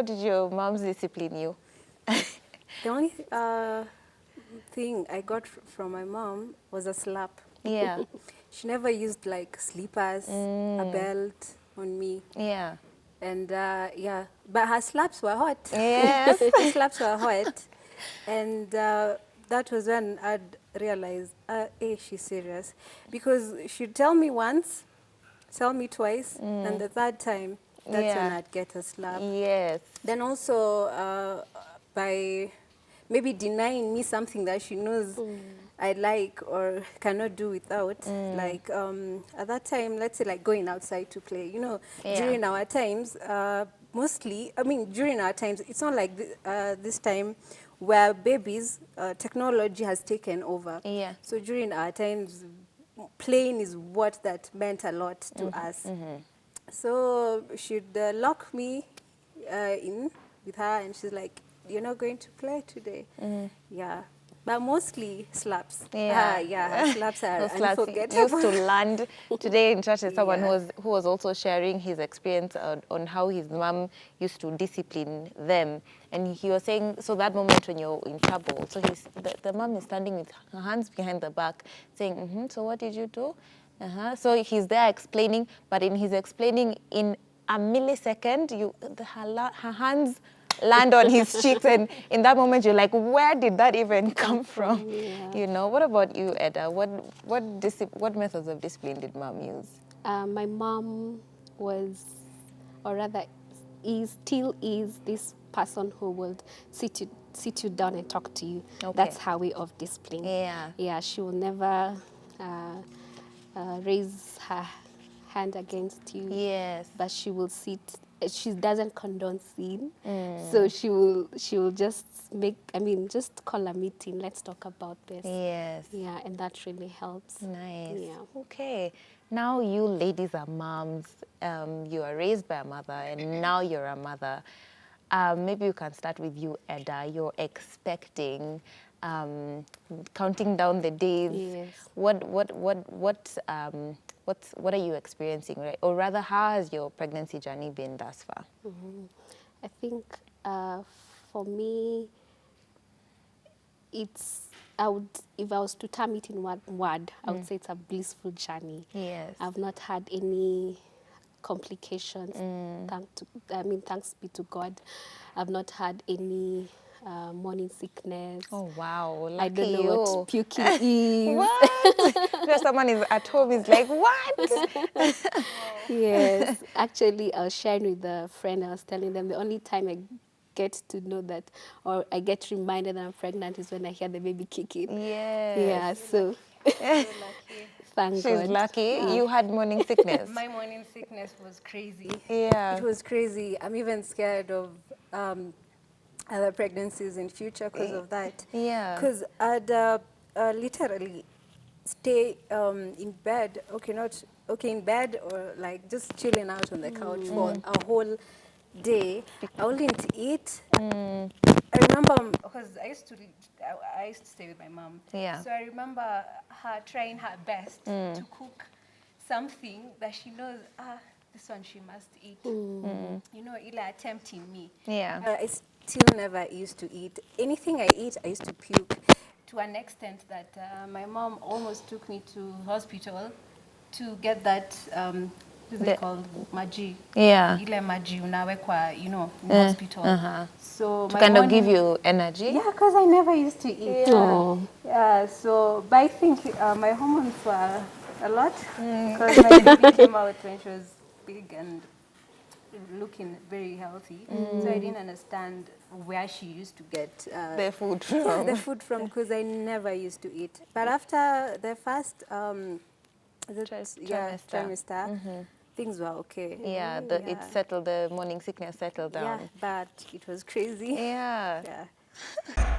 how did your moms discipline you? The only thing I got from my mom was a slap. Yeah. She never used like slippers, a belt on me. Yeah. And yeah, but her slaps were hot. Yes. Her slaps were hot. And that was when I'd realized, hey, she's serious. Because she'd tell me once, tell me twice, and the third time, that's when Yeah. I'd get a slap. Yes. Then also by maybe denying me something that she knows I like or cannot do without. Like at that time, let's say like going outside to play. You know, Yeah. during our times, mostly, I mean, during our times, it's not like this time where babies, technology has taken over. Yeah. So during our times, playing is what that meant a lot to us. So she'd lock me in with her, and she's like, "You're not going to play today." Yeah, but mostly slaps. Yeah. Yeah, her slaps are Those slaps unforgettable. used to land today in church as someone Yeah. who was also sharing his experience on how his mom used to discipline them. And he was saying, so that moment when you're in trouble, so the mom is standing with her hands behind the back saying, so what did you do? So he's there explaining, but in his explaining, in a millisecond, her hands land on his cheeks, and in that moment you're like, where did that even come from? Yeah. You know. What about you, Edda? What methods of discipline did mom use? My mom was, or rather still is this person who will sit you down and talk to you. Okay. That's her way of discipline. Yeah. Yeah, she will never raise her hand against you. Yes. But she will sit. She doesn't condone sin, so she will just just call a meeting. Let's talk about this. Yes. Yeah, and that really helps. Nice. Yeah. Okay. Now you ladies are moms. You are raised by a mother, and now you're a mother. Maybe you can start with you, Edda. You're expecting, counting down the days. Yes. What are you experiencing, right? Or rather, how has your pregnancy journey been thus far? I think for me, if I was to term it in one word, I would say it's a blissful journey. Yes. I've not had any complications. Thanks be to God. I've not had any morning sickness. Oh wow! Lucky I don't know you. what puking is. What? If someone is at home is like, what? Yes, actually, I was sharing with a friend. I was telling them the only time I get to know that, or I get reminded that I'm pregnant, is when I hear the baby kicking. Yes. Yeah, so Lucky. thank She's God. lucky. Yeah. You had morning sickness. My morning sickness was crazy. Yeah. It was crazy. I'm even scared of other pregnancies in future because of that. Yeah. Because I'd literally stay in bed, in bed or like just chilling out on the couch for a whole day. I wouldn't eat. I remember because I used to stay with my mom. Yeah. So I remember her trying her best to cook something that she knows, this one she must eat. You know, Ila tempting me. Yeah. I still never used to eat. Anything I eat, I used to puke. To an extent that my mom almost took me to hospital to get that, what is it called? Maji. Yeah. Ile maji unawekwa, in hospital. So To my kind of morning- give you energy. Yeah, because I never used to eat. Oh. Yeah, so, but I think my hormones were a lot because my baby came out when she was big and looking very healthy. So I didn't understand where she used to get The food yeah, from. the food from, because I never used to eat. But after the first trimester, things were okay. Yeah, it settled, the morning sickness settled Yeah, down. but it was crazy. Yeah. Yeah.